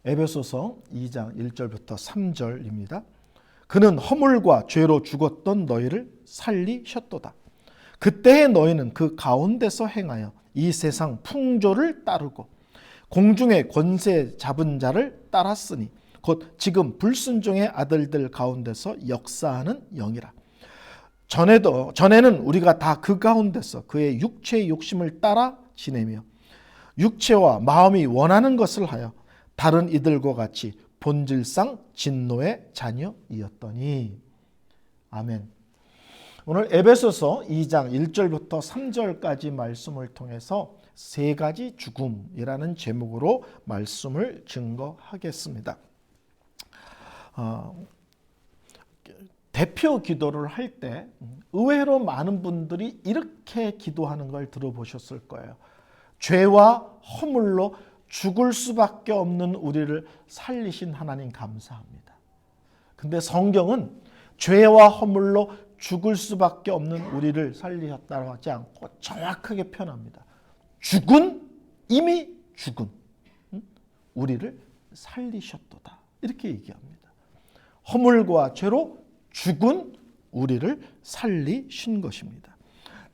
에베소서 2장 1절부터 3절입니다. 그는 허물과 죄로 죽었던 너희를 살리셨도다. 그때의 너희는 그 가운데서 행하여 이 세상 풍조를 따르고 공중의 권세 잡은 자를 따랐으니 곧 지금 불순종의 아들들 가운데서 역사하는 영이라. 전에는 우리가 다 그 가운데서 그의 육체의 욕심을 따라 지내며 육체와 마음이 원하는 것을 하여 다른 이들과 같이 본질상 진노의 자녀이었더니. 아멘. 오늘 에베소서 2장 1절부터 3절까지 말씀을 통해서 세 가지 죽음이라는 제목으로 말씀을 증거하겠습니다. 대표 기도를 할 때 의외로 많은 분들이 이렇게 기도하는 걸 들어보셨을 거예요. 죄와 허물로 죽을 수밖에 없는 우리를 살리신 하나님 감사합니다. 근데 성경은 죄와 허물로 죽을 수밖에 없는 우리를 살리셨다고 하지 않고 정확하게 표현합니다. 이미 죽은 우리를 살리셨도다. 이렇게 얘기합니다. 허물과 죄로 죽은 우리를 살리신 것입니다.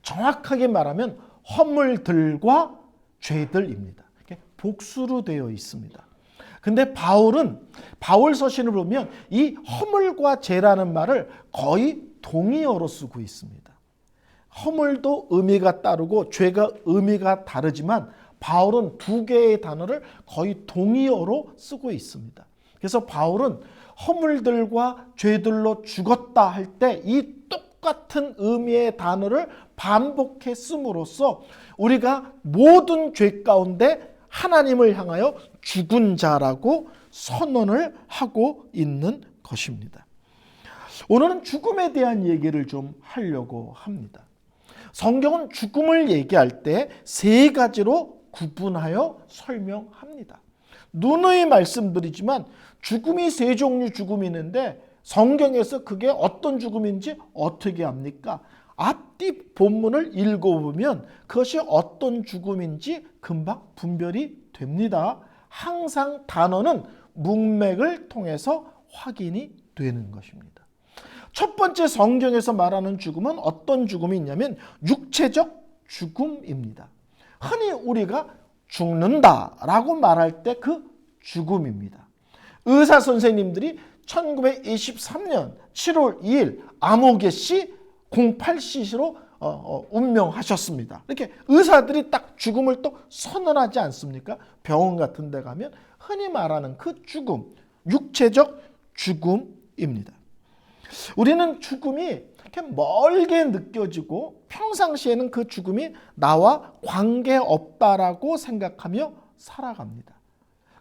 정확하게 말하면 허물들과 죄들입니다. 복수로 되어 있습니다. 근데 바울 서신을 보면 이 허물과 죄라는 말을 거의 동의어로 쓰고 있습니다. 허물도 의미가 따르고 죄가 의미가 다르지만 바울은 두 개의 단어를 거의 동의어로 쓰고 있습니다. 그래서 바울은 허물들과 죄들로 죽었다 할 때 이 똑같은 의미의 단어를 반복해 씀으로써 우리가 모든 죄 가운데 하나님을 향하여 죽은 자라고 선언을 하고 있는 것입니다. 오늘은 죽음에 대한 얘기를 좀 하려고 합니다. 성경은 죽음을 얘기할 때 세 가지로 구분하여 설명합니다. 누누이 말씀드리지만 죽음이 세 종류 죽음이 있는데 성경에서 그게 어떤 죽음인지 어떻게 합니까? 앞뒤 본문을 읽어보면 그것이 어떤 죽음인지 금방 분별이 됩니다. 항상 단어는 문맥을 통해서 확인이 되는 것입니다. 첫 번째 성경에서 말하는 죽음은 어떤 죽음이 있냐면 육체적 죽음입니다. 흔히 우리가 죽는다라고 말할 때 그 죽음입니다. 의사 선생님들이 1923년 7월 2일 아모개시 08CC로 운명하셨습니다. 이렇게 의사들이 딱 죽음을 또 선언하지 않습니까? 병원 같은 데 가면 흔히 말하는 그 죽음, 육체적 죽음입니다. 우리는 죽음이 이렇게 멀게 느껴지고 평상시에는 그 죽음이 나와 관계없다라고 생각하며 살아갑니다.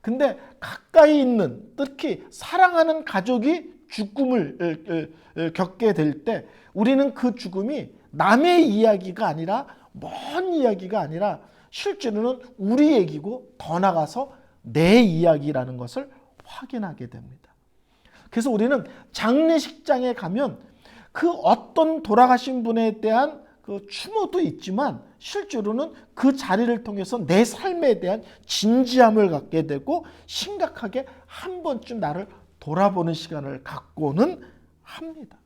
근데 가까이 있는, 특히 사랑하는 가족이 죽음을 겪게 될 때 우리는 그 죽음이 남의 이야기가 아니라, 먼 이야기가 아니라 실제로는 우리 얘기고 더 나아가서 내 이야기라는 것을 확인하게 됩니다. 그래서 우리는 장례식장에 가면 그 어떤 돌아가신 분에 대한 그 추모도 있지만 실제로는 그 자리를 통해서 내 삶에 대한 진지함을 갖게 되고 심각하게 한 번쯤 나를 돌아보는 시간을 갖고는 합니다.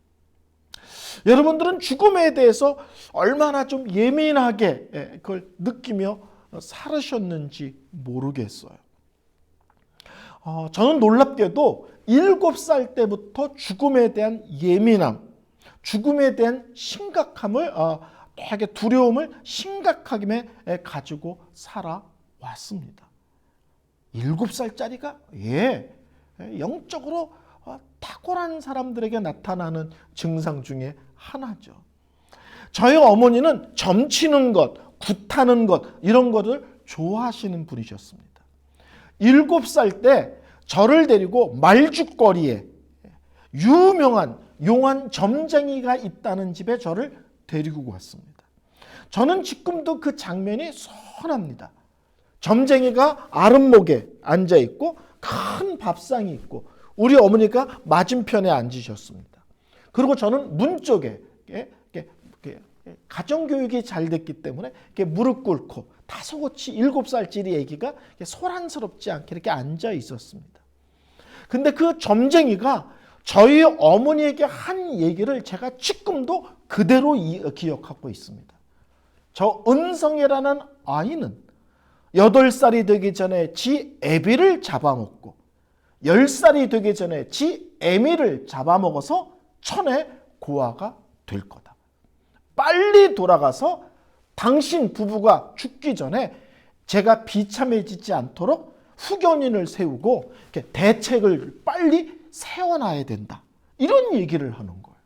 여러분들은 죽음에 대해서 얼마나 좀 예민하게 그걸 느끼며 살으셨는지 모르겠어요. 저는 놀랍게도 7살 때부터 죽음에 대한 예민함, 죽음에 대한 심각함을, 되게 두려움을 심각하게 가지고 살아왔습니다. 7살짜리가 영적으로 탁월한 사람들에게 나타나는 증상 중에 하나죠. 저희 어머니는 점치는 것, 굿하는 것 이런 것을 좋아하시는 분이셨습니다. 7살 때 저를 데리고 말죽거리에 유명한 용한 점쟁이가 있다는 집에 저를 데리고 갔습니다. 저는 지금도 그 장면이 선합니다. 점쟁이가 아랫목에 앉아있고 큰 밥상이 있고 우리 어머니가 맞은편에 앉으셨습니다. 그리고 저는 문 쪽에 가정교육이 잘 됐기 때문에 이렇게 무릎 꿇고 다소곳이 7살짜리 아기가 소란스럽지 않게 이렇게 앉아 있었습니다. 근데 그 점쟁이가 저희 어머니에게 한 얘기를 제가 지금도 그대로 기억하고 있습니다. 저 은성이라는 아이는 8살이 되기 전에 지 애비를 잡아먹고 10살이 되기 전에 지 애미를 잡아먹어서 천에 고아가 될 거다. 빨리 돌아가서 당신 부부가 죽기 전에 제가 비참해지지 않도록 후견인을 세우고 대책을 빨리 세워놔야 된다. 이런 얘기를 하는 거예요.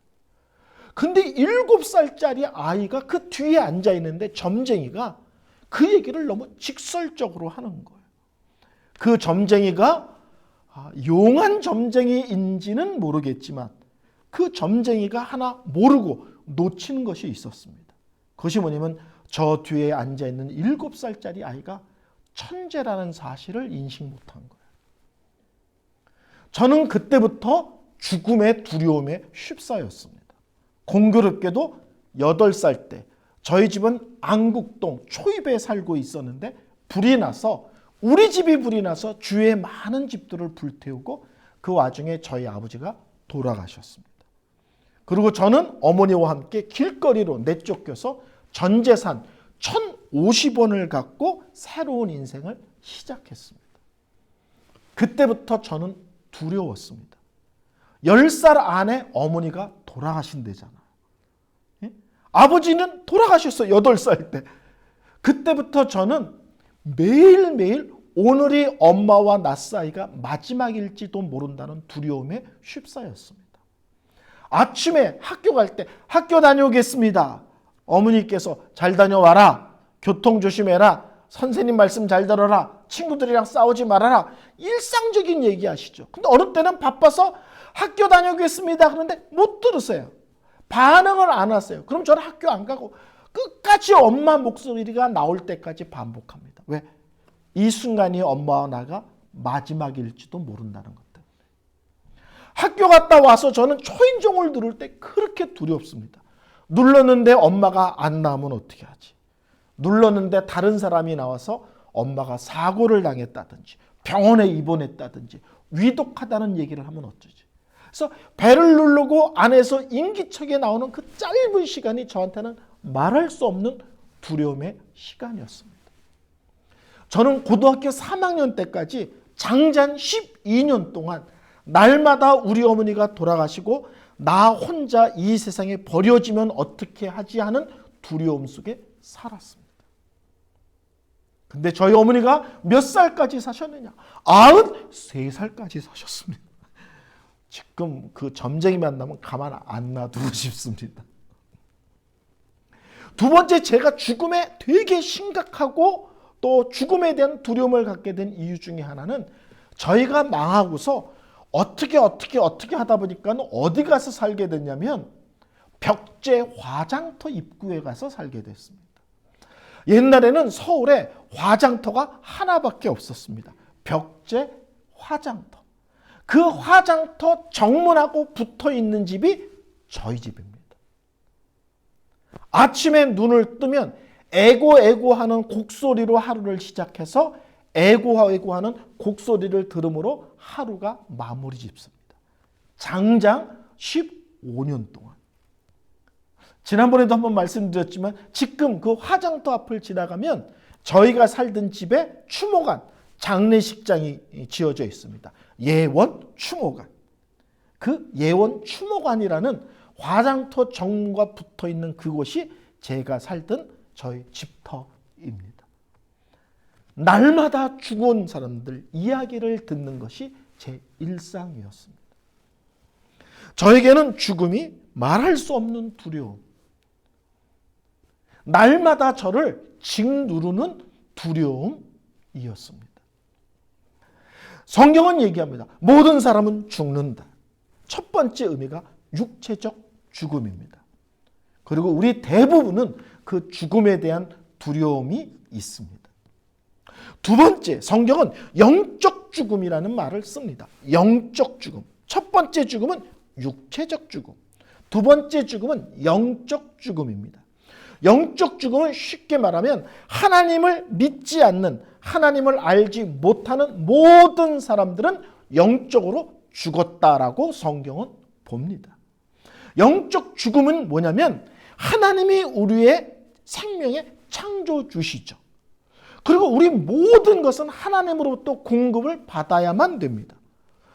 근데 7살짜리 아이가 그 뒤에 앉아 있는데 점쟁이가 그 얘기를 너무 직설적으로 하는 거예요. 그 점쟁이가 용한 점쟁이인지는 모르겠지만 그 점쟁이가 하나 모르고 놓친 것이 있었습니다. 그것이 뭐냐면 저 뒤에 앉아있는 7살짜리 아이가 천재라는 사실을 인식 못한 거예요. 저는 그때부터 죽음의 두려움에 휩싸였습니다. 공교롭게도 8살 때 저희 집은 안국동 초입에 살고 있었는데 불이 나서 우리 집이 불이 나서 주위의 많은 집들을 불태우고 그 와중에 저희 아버지가 돌아가셨습니다. 그리고 저는 어머니와 함께 길거리로 내쫓겨서 전 재산 1,050원을 갖고 새로운 인생을 시작했습니다. 그때부터 저는 두려웠습니다. 10살 안에 어머니가 돌아가신대잖아요. 예? 아버지는 돌아가셨어요. 8살 때. 그때부터 저는 매일매일 오늘이 엄마와 나 사이가 마지막일지도 모른다는 두려움에 휩싸였습니다. 아침에 학교 갈 때 학교 다녀오겠습니다. 어머니께서 잘 다녀와라. 교통 조심해라. 선생님 말씀 잘 들어라. 친구들이랑 싸우지 말아라. 일상적인 얘기 하시죠. 근데 어느 때는 바빠서 학교 다녀오겠습니다. 그런데 못 들으세요. 반응을 안 하세요. 그럼 저는 학교 안 가고 끝까지 엄마 목소리가 나올 때까지 반복합니다. 왜? 이 순간이 엄마와 나가 마지막일지도 모른다는 것 때문에. 학교 갔다 와서 저는 초인종을 누를 때 그렇게 두렵습니다. 눌렀는데 엄마가 안 나오면 어떻게 하지? 눌렀는데 다른 사람이 나와서 엄마가 사고를 당했다든지 병원에 입원했다든지 위독하다는 얘기를 하면 어쩌지? 그래서 배를 누르고 안에서 인기척에 나오는 그 짧은 시간이 저한테는 말할 수 없는 두려움의 시간이었습니다. 저는 고등학교 3학년 때까지 장장 12년 동안 날마다 우리 어머니가 돌아가시고 나 혼자 이 세상에 버려지면 어떻게 하지 하는 두려움 속에 살았습니다. 근데 저희 어머니가 몇 살까지 사셨느냐? 93살까지 사셨습니다. 지금 그 점쟁이 만나면 가만 안 놔두고 싶습니다. 두 번째, 제가 죽음에 되게 심각하고 또 죽음에 대한 두려움을 갖게 된 이유 중에 하나는 저희가 망하고서 어떻게 하다 보니까 어디 가서 살게 됐냐면 벽제 화장터 입구에 가서 살게 됐습니다. 옛날에는 서울에 화장터가 하나밖에 없었습니다. 벽제 화장터. 그 화장터 정문하고 붙어 있는 집이 저희 집입니다. 아침에 눈을 뜨면 에고 하는 곡소리로 하루를 시작해서 에고 하는 곡소리를 들음으로 하루가 마무리 짓습니다. 장장 15년 동안. 지난번에도 한번 말씀드렸지만 지금 그 화장터 앞을 지나가면 저희가 살던 집에 추모관, 장례식장이 지어져 있습니다. 예원 추모관. 그 예원 추모관이라는 화장터 정문과 붙어 있는 그곳이 제가 살던 저희 집터입니다. 날마다 죽은 사람들 이야기를 듣는 것이 제 일상이었습니다. 저에게는 죽음이 말할 수 없는 두려움, 날마다 저를 짓누르는 두려움이었습니다. 성경은 얘기합니다. 모든 사람은 죽는다. 첫 번째 의미가 육체적 죽음입니다. 그리고 우리 대부분은 그 죽음에 대한 두려움이 있습니다. 두 번째, 성경은 영적 죽음이라는 말을 씁니다. 영적 죽음. 첫 번째 죽음은 육체적 죽음. 두 번째 죽음은 영적 죽음입니다. 영적 죽음은 쉽게 말하면 하나님을 믿지 않는, 하나님을 알지 못하는 모든 사람들은 영적으로 죽었다라고 성경은 봅니다. 영적 죽음은 뭐냐면 하나님이 우리의 생명의 창조주시죠. 그리고 우리 모든 것은 하나님으로부터 공급을 받아야만 됩니다.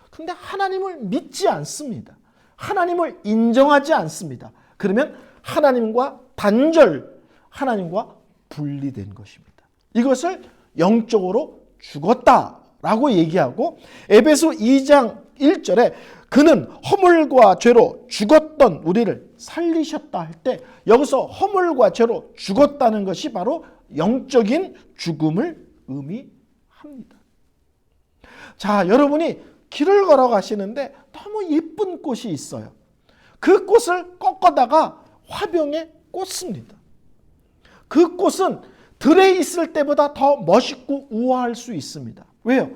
그런데 하나님을 믿지 않습니다. 하나님을 인정하지 않습니다. 그러면 하나님과 단절, 하나님과 분리된 것입니다. 이것을 영적으로 죽었다라고 얘기하고, 에베소 2장 1절에 그는 허물과 죄로 죽었던 우리를 살리셨다 할 때, 여기서 허물과 죄로 죽었다는 것이 바로 영적인 죽음을 의미합니다. 자, 여러분이 길을 걸어가시는데 너무 예쁜 꽃이 있어요. 그 꽃을 꺾어다가 화병에 꽂습니다. 그 꽃은 들에 있을 때보다 더 멋있고 우아할 수 있습니다. 왜요?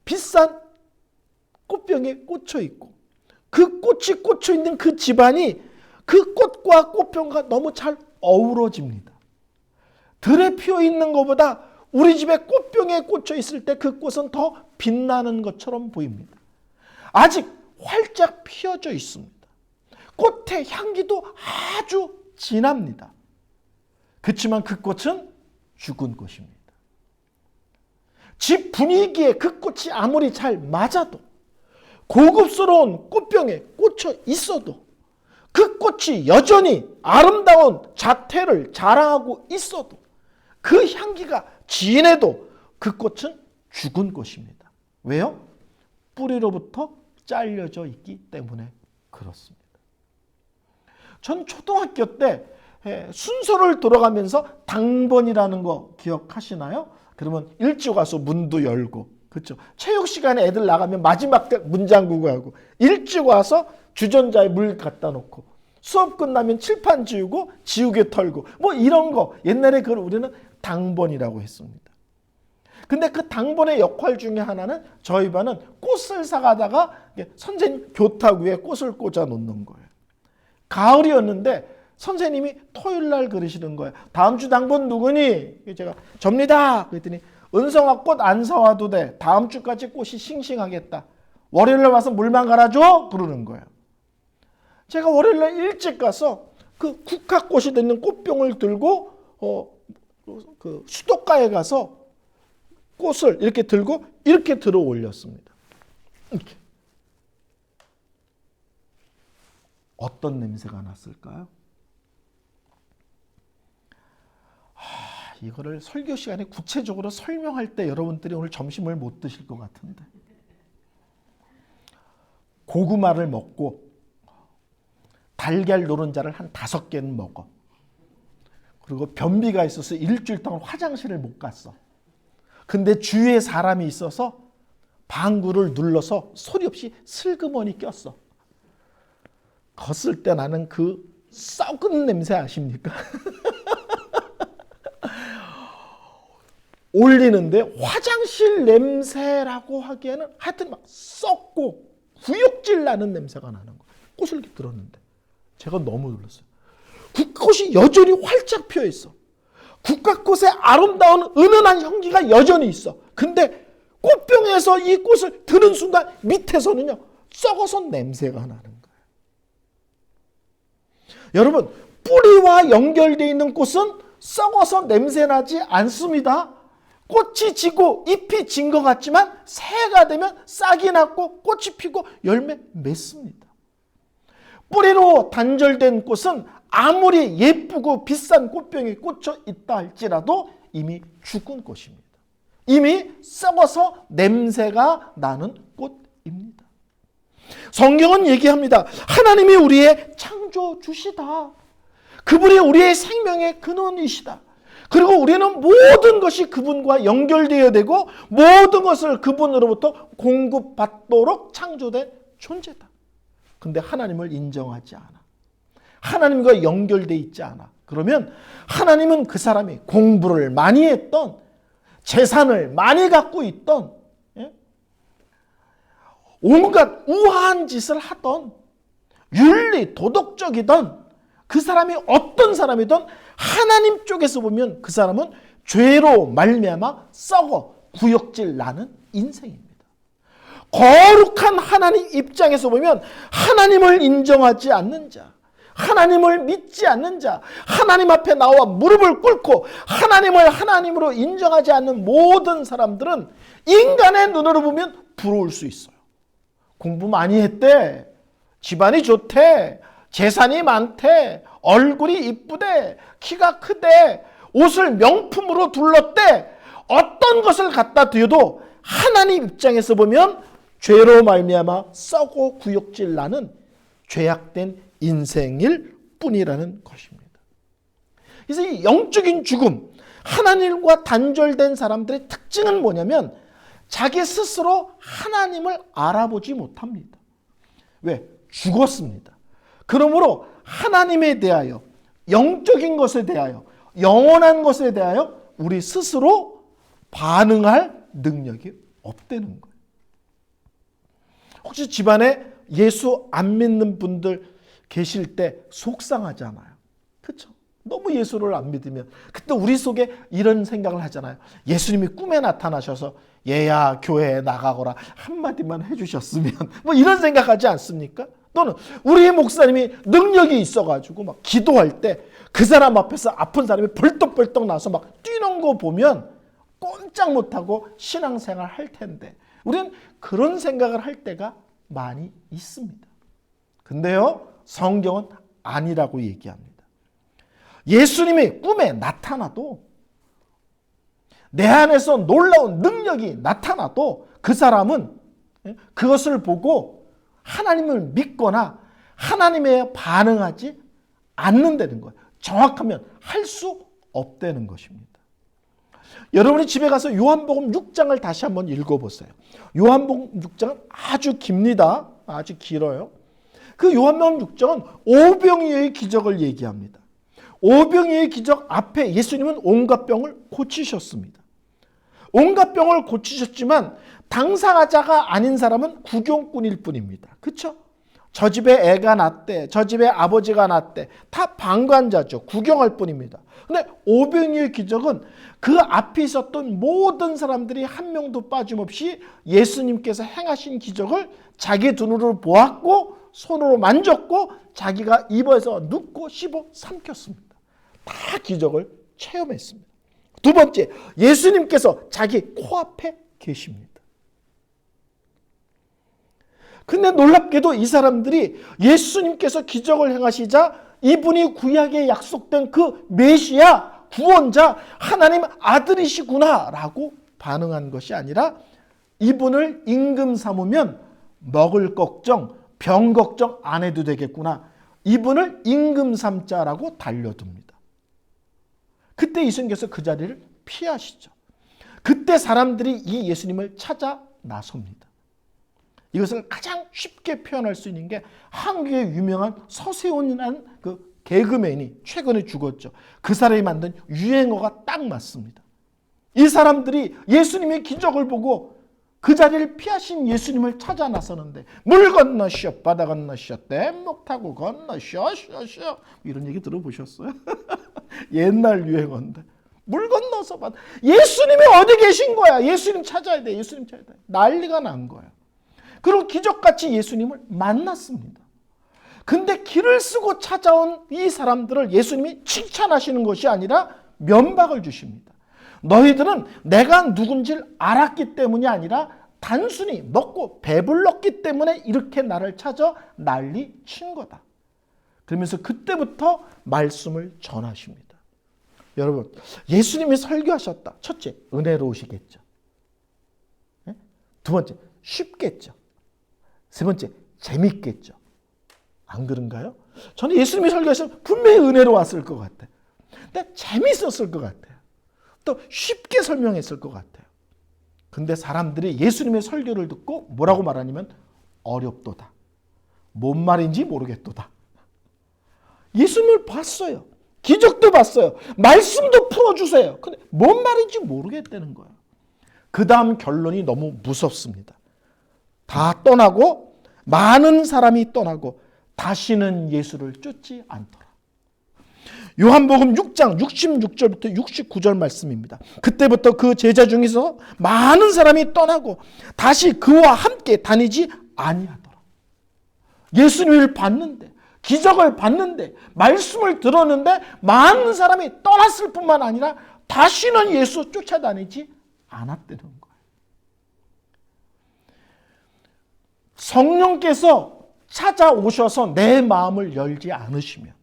비싼 꽃병에 꽂혀 있고, 그 꽃이 꽂혀 있는 그 집안이 그 꽃과 꽃병과 너무 잘 어우러집니다. 들에 피어 있는 것보다 우리 집에 꽃병에 꽂혀 있을 때 그 꽃은 더 빛나는 것처럼 보입니다. 아직 활짝 피어져 있습니다. 꽃의 향기도 아주 진합니다. 그렇지만 그 꽃은 죽은 꽃입니다. 집 분위기에 그 꽃이 아무리 잘 맞아도, 고급스러운 꽃병에 꽂혀 있어도, 그 꽃이 여전히 아름다운 자태를 자랑하고 있어도, 그 향기가 진해도 그 꽃은 죽은 꽃입니다. 왜요? 뿌리로부터 잘려져 있기 때문에 그렇습니다. 전 초등학교 때 순서를 돌아가면서 당번이라는 거 기억하시나요? 그러면 일찍 와서 문도 열고, 그렇죠? 체육 시간에 애들 나가면 마지막 때 문 잠그고 하고, 일찍 와서 주전자에 물 갖다 놓고, 수업 끝나면 칠판 지우고 지우개 털고, 뭐 이런 거 옛날에 그걸 우리는 당번이라고 했습니다. 근데 그 당번의 역할 중에 하나는 저희 반은 꽃을 사가다가 선생님 교탁 위에 꽃을 꽂아 놓는 거예요. 가을이었는데 선생님이 토요일 날 그러시는 거예요. 다음 주 당번 누구니? 제가 접니다. 그랬더니 은성아 꽃 안 사와도 돼. 다음 주까지 꽃이 싱싱하겠다. 월요일날 와서 물만 갈아줘? 그러는 거예요. 제가 월요일날 일찍 가서 그 국화꽃이 있는 꽃병을 들고 그 수도가에 가서 꽃을 이렇게 들고 이렇게 들어 올렸습니다. 이렇게. 어떤 냄새가 났을까요? 이거를 설교 시간에 구체적으로 설명할 때 여러분들이 오늘 점심을 못 드실 것 같은데, 고구마를 먹고 달걀 노른자를 한 5개는 먹어. 그리고 변비가 있어서 일주일 동안 화장실을 못 갔어. 근데 주위에 사람이 있어서 방구를 눌러서 소리 없이 슬그머니 꼈어. 걷을 때 나는 그 썩은 냄새 아십니까? 올리는데 화장실 냄새라고 하기에는 하여튼 막 썩고 구역질 나는 냄새가 나는 거예요. 꽃을 이렇게 들었는데 제가 너무 놀랐어요. 국화꽃이 여전히 활짝 피어 있어. 국화꽃의 아름다운 은은한 향기가 여전히 있어. 근데 꽃병에서 이 꽃을 드는 순간 밑에서는요, 썩어서 냄새가 나는 거예요. 여러분, 뿌리와 연결되어 있는 꽃은 썩어서 냄새나지 않습니다. 꽃이 지고 잎이 진 것 같지만 새해가 되면 싹이 났고 꽃이 피고 열매 맺습니다. 뿌리로 단절된 꽃은 아무리 예쁘고 비싼 꽃병에 꽂혀 있다 할지라도 이미 죽은 꽃입니다. 이미 썩어서 냄새가 나는 꽃입니다. 성경은 얘기합니다. 하나님이 우리의 창조주시다. 그분이 우리의 생명의 근원이시다. 그리고 우리는 모든 것이 그분과 연결되어야 되고 모든 것을 그분으로부터 공급받도록 창조된 존재다. 근데 하나님을 인정하지 않아. 하나님과 연결되어 있지 않아. 그러면 하나님은 그 사람이 공부를 많이 했던, 재산을 많이 갖고 있던, 온갖 우아한 짓을 하던, 윤리 도덕적이던 그 사람이 어떤 사람이든 하나님 쪽에서 보면 그 사람은 죄로 말미암아 썩어 구역질 나는 인생입니다. 거룩한 하나님 입장에서 보면 하나님을 인정하지 않는 자, 하나님을 믿지 않는 자, 하나님 앞에 나와 무릎을 꿇고 하나님을 하나님으로 인정하지 않는 모든 사람들은 인간의 눈으로 보면 부러울 수 있어요. 공부 많이 했대, 집안이 좋대, 재산이 많대, 얼굴이 이쁘대, 키가 크대, 옷을 명품으로 둘렀대, 어떤 것을 갖다 드려도 하나님 입장에서 보면 죄로 말미암아 썩고 구역질 나는 죄악된 인생일 뿐이라는 것입니다. 그래서 이 영적인 죽음, 하나님과 단절된 사람들의 특징은 뭐냐면 자기 스스로 하나님을 알아보지 못합니다. 왜? 죽었습니다. 그러므로 하나님에 대하여, 영적인 것에 대하여, 영원한 것에 대하여 우리 스스로 반응할 능력이 없다는 거예요. 혹시 집안에 예수 안 믿는 분들 계실 때 속상하잖아요. 그렇죠? 너무 예수를 안 믿으면 그때 우리 속에 이런 생각을 하잖아요. 예수님이 꿈에 나타나셔서 얘야 교회에 나가거라 한마디만 해주셨으면 뭐 이런 생각하지 않습니까? 또는 우리 목사님이 능력이 있어가지고 막 기도할 때 그 사람 앞에서 아픈 사람이 벌떡벌떡 나서 막 뛰는 거 보면 꼼짝 못하고 신앙생활 할 텐데 우리는 그런 생각을 할 때가 많이 있습니다. 근데요, 성경은 아니라고 얘기합니다. 예수님이 꿈에 나타나도 내 안에서 놀라운 능력이 나타나도 그 사람은 그것을 보고 하나님을 믿거나 하나님에 반응하지 않는다는 거예요. 정확하면 할 수 없다는 것입니다. 여러분이 집에 가서 요한복음 6장을 다시 한번 읽어보세요. 요한복음 6장은 아주 깁니다. 아주 길어요. 그 요한복음 6장은 오병이어의 기적을 얘기합니다. 오병이어의 기적 앞에 예수님은 온갖 병을 고치셨습니다. 온갖 병을 고치셨지만 당사자가 아닌 사람은 구경꾼일 뿐입니다. 그렇죠? 저 집에 애가 낳대, 저 집에 아버지가 낳대, 다 방관자죠. 구경할 뿐입니다. 근데 오병이어의 기적은 그 앞에 있었던 모든 사람들이 한 명도 빠짐없이 예수님께서 행하신 기적을 자기 눈으로 보았고 손으로 만졌고 자기가 입에서 눕고 씹어 삼켰습니다. 다 기적을 체험했습니다. 두 번째, 예수님께서 자기 코앞에 계십니다. 근데 놀랍게도 이 사람들이 예수님께서 기적을 행하시자 이분이 구약에 약속된 그 메시아, 구원자, 하나님 아들이시구나 라고 반응한 것이 아니라 이분을 임금 삼으면 먹을 걱정, 병 걱정 안 해도 되겠구나. 이분을 임금 삼자라고 달려듭니다. 그때 예수님께서 그 자리를 피하시죠. 그때 사람들이 이 예수님을 찾아 나섭니다. 이것을 가장 쉽게 표현할 수 있는 게 한국의 유명한 서세훈이라는 그 개그맨이 최근에 죽었죠. 그 사람이 만든 유행어가 딱 맞습니다. 이 사람들이 예수님의 기적을 보고 그 자리를 피하신 예수님을 찾아 나서는데 물 건너시오, 바다 건너시오, 뗏목 타고 건너시오, 쇼 이런 얘기 들어보셨어요? 옛날 유행어인데 물 건너서 바다. 예수님이 어디 계신 거야? 예수님 찾아야 돼. 예수님 찾아야 돼. 난리가 난 거예요. 그리고 기적같이 예수님을 만났습니다. 근데 길을 쓰고 찾아온 이 사람들을 예수님이 칭찬하시는 것이 아니라 면박을 주십니다. 너희들은 내가 누군지를 알았기 때문이 아니라 단순히 먹고 배불렀기 때문에 이렇게 나를 찾아 난리 친 거다. 그러면서 그때부터 말씀을 전하십니다. 여러분, 예수님이 설교하셨다. 첫째, 은혜로우시겠죠. 두 번째, 쉽겠죠. 세 번째, 재밌겠죠. 안 그런가요? 저는 예수님이 설교하시면 분명히 은혜로웠을 것 같아요. 근데 재밌었을 것 같아요. 또 쉽게 설명했을 것 같아요. 근데 사람들이 예수님의 설교를 듣고 뭐라고 말하냐면 어렵도다. 뭔 말인지 모르겠도다. 예수님을 봤어요. 기적도 봤어요. 말씀도 풀어주세요. 근데 뭔 말인지 모르겠다는 거예요. 그 다음 결론이 너무 무섭습니다. 다 떠나고 많은 사람이 떠나고 다시는 예수를 쫓지 않더라. 요한복음 6장 66절부터 69절 말씀입니다. 그때부터 그 제자 중에서 많은 사람이 떠나고 다시 그와 함께 다니지 아니하더라. 예수님을 봤는데, 기적을 봤는데, 말씀을 들었는데 많은 사람이 떠났을 뿐만 아니라 다시는 예수 쫓아다니지 않았다는 거예요. 성령께서 찾아오셔서 내 마음을 열지 않으시면,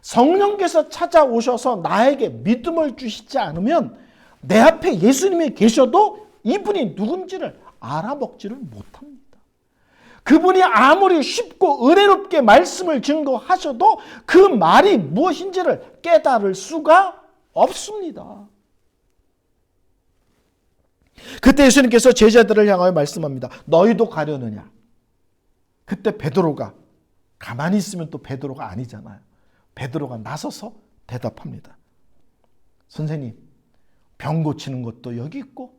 성령께서 찾아오셔서 나에게 믿음을 주시지 않으면 내 앞에 예수님이 계셔도 이분이 누군지를 알아먹지를 못합니다. 그분이 아무리 쉽고 은혜롭게 말씀을 증거하셔도 그 말이 무엇인지를 깨달을 수가 없습니다. 그때 예수님께서 제자들을 향하여 말씀합니다. 너희도 가려느냐? 그때 베드로가, 가만히 있으면 또 베드로가 아니잖아요. 베드로가 나서서 대답합니다. 선생님, 병 고치는 것도 여기 있고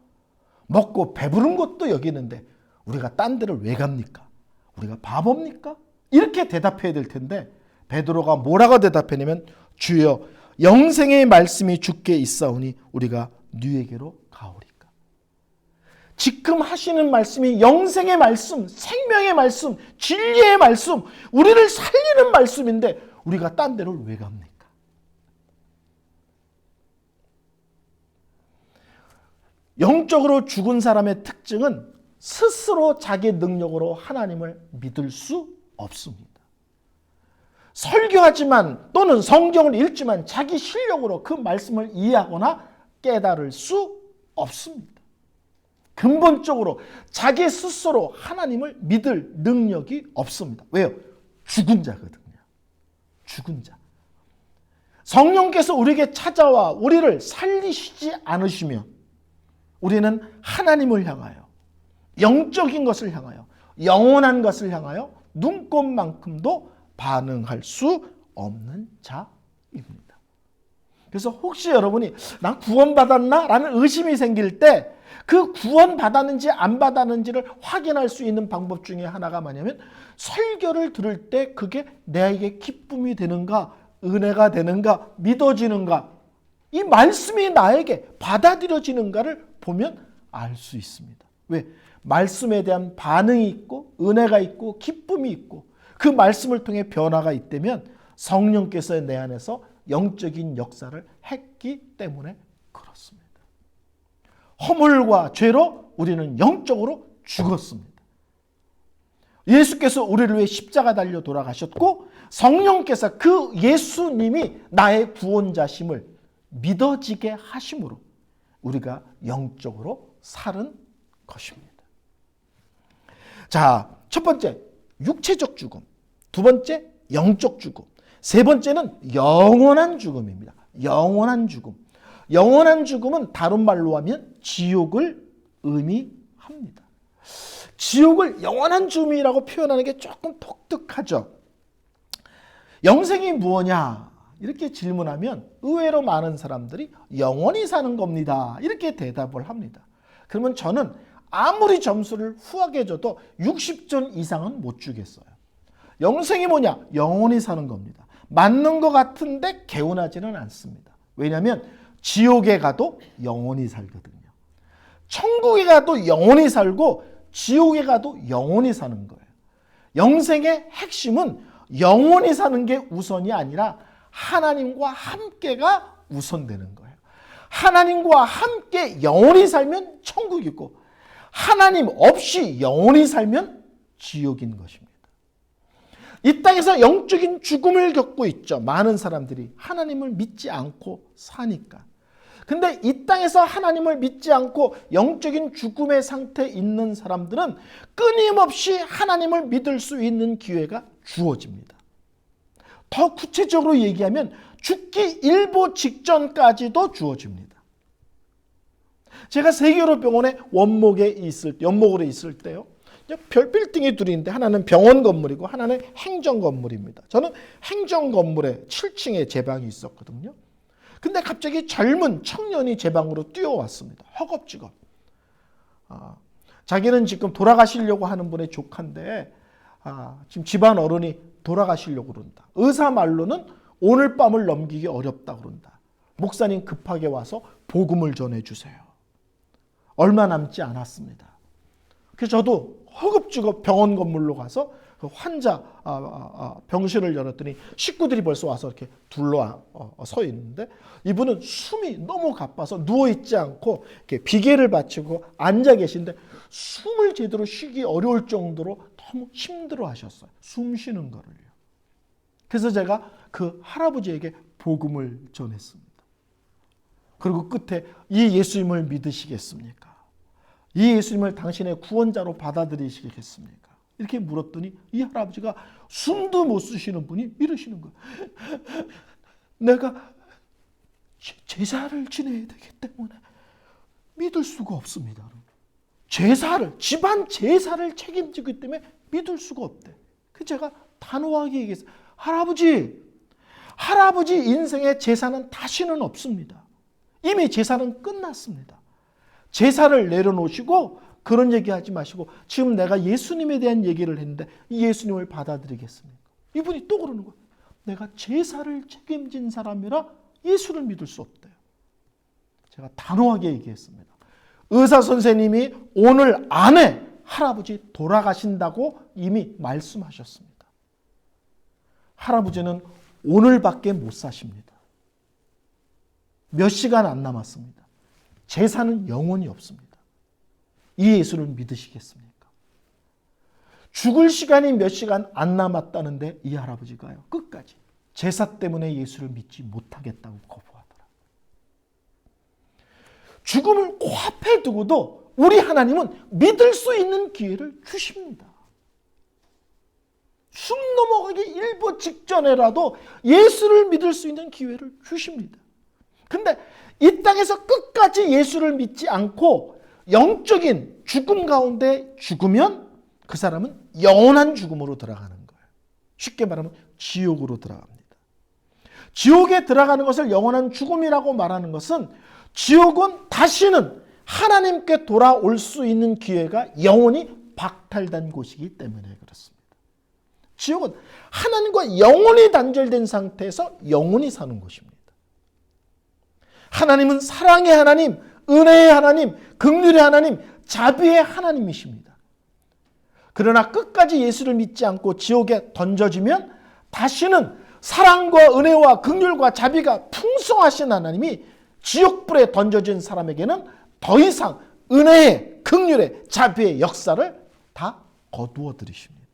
먹고 배부른 것도 여기 있는데 우리가 딴 데를 왜 갑니까? 우리가 바보입니까? 이렇게 대답해야 될 텐데 베드로가 뭐라고 대답했냐면, 주여, 영생의 말씀이 주께 있사오니 우리가 너에게로 가오리까. 지금 하시는 말씀이 영생의 말씀, 생명의 말씀, 진리의 말씀, 우리를 살리는 말씀인데 우리가 딴 데를 왜 갑니까? 영적으로 죽은 사람의 특징은 스스로 자기 능력으로 하나님을 믿을 수 없습니다. 설교하지만 또는 성경을 읽지만 자기 실력으로 그 말씀을 이해하거나 깨달을 수 없습니다. 근본적으로 자기 스스로 하나님을 믿을 능력이 없습니다. 왜요? 죽은 자거든요. 죽은 자. 성령께서 우리에게 찾아와 우리를 살리시지 않으시면 우리는 하나님을 향하여, 영적인 것을 향하여, 영원한 것을 향하여 눈꼽만큼도 반응할 수 없는 자입니다. 그래서 혹시 여러분이 난 구원받았나? 라는 의심이 생길 때 그 구원받았는지 안 받았는지를 확인할 수 있는 방법 중에 하나가 뭐냐면, 설교를 들을 때 그게 내게 기쁨이 되는가, 은혜가 되는가, 믿어지는가, 이 말씀이 나에게 받아들여지는가를 보면 알 수 있습니다. 왜? 말씀에 대한 반응이 있고 은혜가 있고 기쁨이 있고 그 말씀을 통해 변화가 있다면 성령께서 내 안에서 영적인 역사를 했기 때문에 그렇습니다. 허물과 죄로 우리는 영적으로 죽었습니다. 예수께서 우리를 위해 십자가 달려 돌아가셨고 성령께서 그 예수님이 나의 구원자심을 믿어지게 하심으로 우리가 영적으로 살은 것입니다. 자, 첫 번째 육체적 죽음, 두 번째 영적 죽음, 세 번째는 영원한 죽음입니다. 영원한 죽음. 영원한 죽음은 다른 말로 하면 지옥을 의미합니다. 지옥을 영원한 죽음이라고 표현하는 게 조금 독특하죠. 영생이 무엇냐? 이렇게 질문하면 의외로 많은 사람들이 영원히 사는 겁니다. 이렇게 대답을 합니다. 그러면 저는 아무리 점수를 후하게 줘도 60점 이상은 못 주겠어요. 영생이 뭐냐? 영원히 사는 겁니다. 맞는 것 같은데 개운하지는 않습니다. 왜냐하면 지옥에 가도 영원히 살거든요. 천국에 가도 영원히 살고 지옥에 가도 영원히 사는 거예요. 영생의 핵심은 영원히 사는 게 우선이 아니라 하나님과 함께가 우선되는 거예요. 하나님과 함께 영원히 살면 천국이고 하나님 없이 영원히 살면 지옥인 것입니다. 이 땅에서 영적인 죽음을 겪고 있죠. 많은 사람들이 하나님을 믿지 않고 사니까. 근데 이 땅에서 하나님을 믿지 않고 영적인 죽음의 상태에 있는 사람들은 끊임없이 하나님을 믿을 수 있는 기회가 주어집니다. 더 구체적으로 얘기하면 죽기 일보 직전까지도 주어집니다. 제가 세계의료병원의 연목으로 있을 때요. 별 빌딩이 둘이 있는데 하나는 병원 건물이고 하나는 행정 건물입니다. 저는 행정 건물에 7층에 제 방이 있었거든요. 근데 갑자기 젊은 청년이 제 방으로 뛰어왔습니다. 허겁지겁. 자기는 지금 돌아가시려고 하는 분의 조카인데 지금 집안 어른이 돌아가시려고 그런다. 의사 말로는 오늘 밤을 넘기기 어렵다 그런다. 목사님 급하게 와서 복음을 전해주세요. 얼마 남지 않았습니다. 그래서 저도 허겁지겁 병원 건물로 가서 그 환자 병실을 열었더니 식구들이 벌써 와서 이렇게 둘러 서 있는데, 이분은 숨이 너무 가빠서 누워있지 않고 이렇게 비계를 받치고 앉아 계신데 숨을 제대로 쉬기 어려울 정도로 너무 힘들어 하셨어요. 숨 쉬는 거를요. 그래서 제가 그 할아버지에게 복음을 전했습니다. 그리고 끝에 이 예수님을 믿으시겠습니까? 이 예수님을 당신의 구원자로 받아들이시겠습니까? 이렇게 물었더니 이 할아버지가 숨도 못 쉬시는 분이 이러시는 거예요. 내가 제사를 지내야 되기 때문에 믿을 수가 없습니다. 집안 제사를 책임지기 때문에 믿을 수가 없대. 그래서 제가 단호하게 얘기했어요. 할아버지 인생의 제사는 다시는 없습니다. 이미 제사는 끝났습니다. 제사를 내려놓으시고 그런 얘기하지 마시고 지금 내가 예수님에 대한 얘기를 했는데 이 예수님을 받아들이겠습니까? 이분이 또 그러는 거예요. 내가 제사를 책임진 사람이라 예수를 믿을 수 없대요. 제가 단호하게 얘기했습니다. 의사 선생님이 오늘 안에 할아버지 돌아가신다고 이미 말씀하셨습니다. 할아버지는 오늘밖에 못 사십니다. 몇 시간 안 남았습니다. 제사는 영원히 없습니다. 이 예수를 믿으시겠습니까? 죽을 시간이 몇 시간 안 남았다는데 이 할아버지가요, 끝까지 제사 때문에 예수를 믿지 못하겠다고 거부하더라. 죽음을 코앞에 두고도 우리 하나님은 믿을 수 있는 기회를 주십니다. 숨 넘어가기 일보 직전에라도 예수를 믿을 수 있는 기회를 주십니다. 근데 이 땅에서 끝까지 예수를 믿지 않고 영적인 죽음 가운데 죽으면 그 사람은 영원한 죽음으로 들어가는 거예요. 쉽게 말하면 지옥으로 들어갑니다. 지옥에 들어가는 것을 영원한 죽음이라고 말하는 것은 지옥은 다시는 하나님께 돌아올 수 있는 기회가 영원히 박탈된 곳이기 때문에 그렇습니다. 지옥은 하나님과 영원히 단절된 상태에서 영원히 사는 곳입니다. 하나님은 사랑의 하나님, 은혜의 하나님, 긍휼의 하나님, 자비의 하나님이십니다. 그러나 끝까지 예수를 믿지 않고 지옥에 던져지면 다시는 사랑과 은혜와 긍휼과 자비가 풍성하신 하나님이 지옥불에 던져진 사람에게는 더 이상 은혜의, 긍휼의, 자비의 역사를 다 거두어 들이십니다.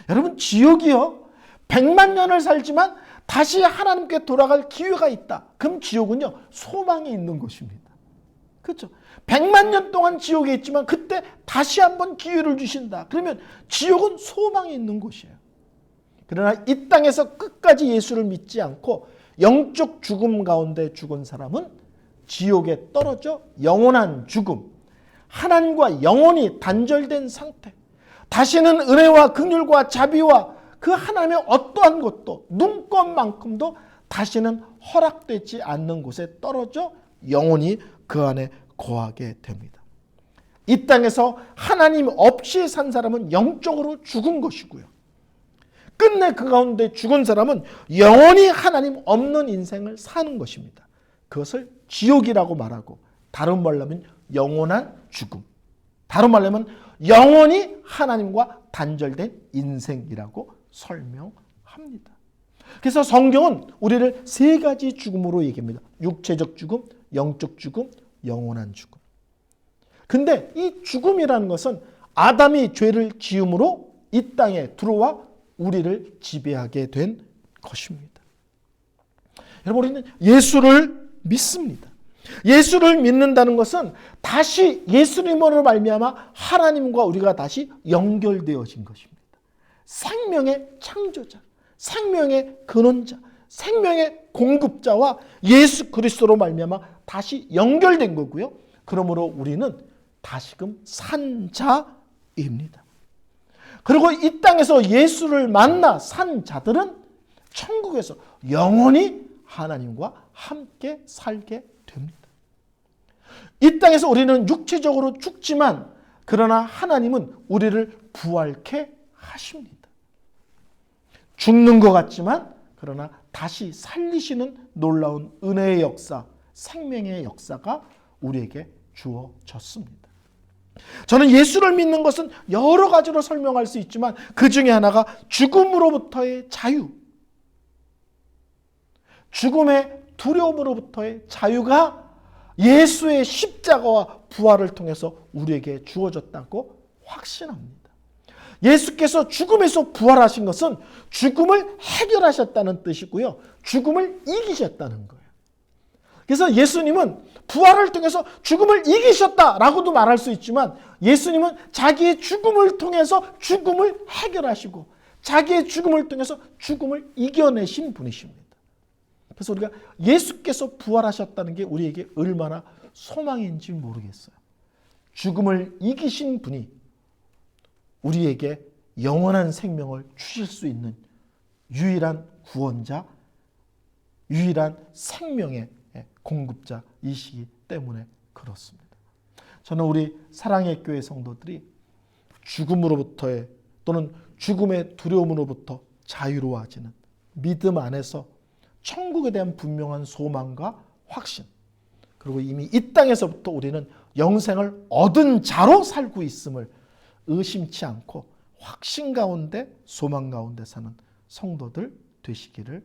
여러분, 지옥이요, 100만 년을 살지만 다시 하나님께 돌아갈 기회가 있다. 그럼 지옥은요, 소망이 있는 곳입니다. 그렇죠? 100만 년 동안 지옥에 있지만 그때 다시 한번 기회를 주신다. 그러면 지옥은 소망이 있는 곳이에요. 그러나 이 땅에서 끝까지 예수를 믿지 않고 영적 죽음 가운데 죽은 사람은 지옥에 떨어져 영원한 죽음, 하나님과 영원히 단절된 상태, 다시는 은혜와 긍휼과 자비와 그 하나님의 어떠한 것도 눈꼽만큼도 다시는 허락되지 않는 곳에 떨어져 영원히 그 안에 거하게 됩니다. 이 땅에서 하나님 없이 산 사람은 영적으로 죽은 것이고요. 끝내 그 가운데 죽은 사람은 영원히 하나님 없는 인생을 사는 것입니다. 그것을 지옥이라고 말하고, 다른 말로 하면 영원한 죽음, 다른 말로 하면 영원히 하나님과 단절된 인생이라고 설명합니다. 그래서 성경은 우리를 세 가지 죽음으로 얘기합니다. 육체적 죽음, 영적 죽음, 영원한 죽음. 근데 이 죽음이라는 것은 아담이 죄를 지음으로 이 땅에 들어와 우리를 지배하게 된 것입니다. 여러분, 우리는 예수를 믿습니다. 예수를 믿는다는 것은 다시 예수님으로 말미암아 하나님과 우리가 다시 연결되어진 것입니다. 생명의 창조자, 생명의 근원자, 생명의 공급자와 예수 그리스도로 말미암아 다시 연결된 거고요. 그러므로 우리는 다시금 산 자입니다. 그리고 이 땅에서 예수를 만나 산 자들은 천국에서 영원히 하나님과 함께 살게 됩니다. 이 땅에서 우리는 육체적으로 죽지만 그러나 하나님은 우리를 부활케 하십니다. 죽는 것 같지만 그러나 다시 살리시는 놀라운 은혜의 역사, 생명의 역사가 우리에게 주어졌습니다. 저는 예수를 믿는 것은 여러 가지로 설명할 수 있지만 그 중에 하나가 죽음으로부터의 자유, 죽음의 두려움으로부터의 자유가 예수의 십자가와 부활을 통해서 우리에게 주어졌다고 확신합니다. 예수께서 죽음에서 부활하신 것은 죽음을 해결하셨다는 뜻이고요. 죽음을 이기셨다는 거예요. 그래서 예수님은 부활을 통해서 죽음을 이기셨다라고도 말할 수 있지만 예수님은 자기의 죽음을 통해서 죽음을 해결하시고 자기의 죽음을 통해서 죽음을 이겨내신 분이십니다. 그래서 우리가 예수께서 부활하셨다는 게 우리에게 얼마나 소망인지 모르겠어요. 죽음을 이기신 분이 우리에게 영원한 생명을 주실 수 있는 유일한 구원자, 유일한 생명의 공급자이시기 때문에 그렇습니다. 저는 우리 사랑의 교회 성도들이 죽음으로부터의 또는 죽음의 두려움으로부터 자유로워지는 믿음 안에서 천국에 대한 분명한 소망과 확신, 그리고 이미 이 땅에서부터 우리는 영생을 얻은 자로 살고 있음을 의심치 않고 확신 가운데 소망 가운데 사는 성도들 되시기를